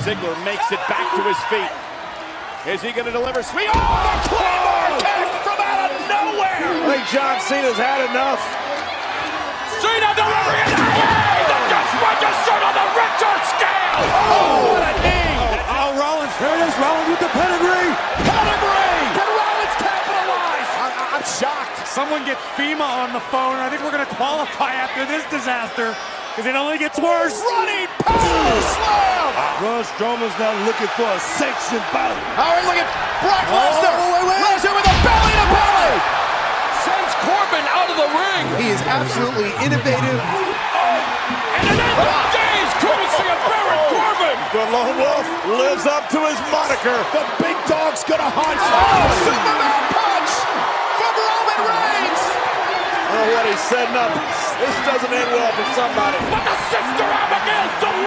Ziggler makes it back to his feet. Is he going to deliver? Sweet. Oh, the Claymore kick from out of nowhere! I think John Cena's had enough. Cena delivering it! The Dutch registered on the Richard scale! Oh, what a knee! Oh, Rollins, here it is, Rollins with the pedigree! Pedigree! Can Rollins capitalize? I'm shocked. Someone get FEMA on the phone. I think we're going to qualify after this disaster, because it only gets worse. Running power slam! Braun Strowman's now looking for a sanctioned battle. Howard, look at Brock Lesnar! Lesnar with a belly to belly! Sends Corbin out of the ring! He is absolutely innovative. And an end of days courtesy of Baron Corbin! The Lone Wolf lives up to his moniker. The big dog's gonna hunt! Oh, Superman punch from Roman Reigns! Oh, what he's setting up. This doesn't end well for somebody. But the Sister Abigail's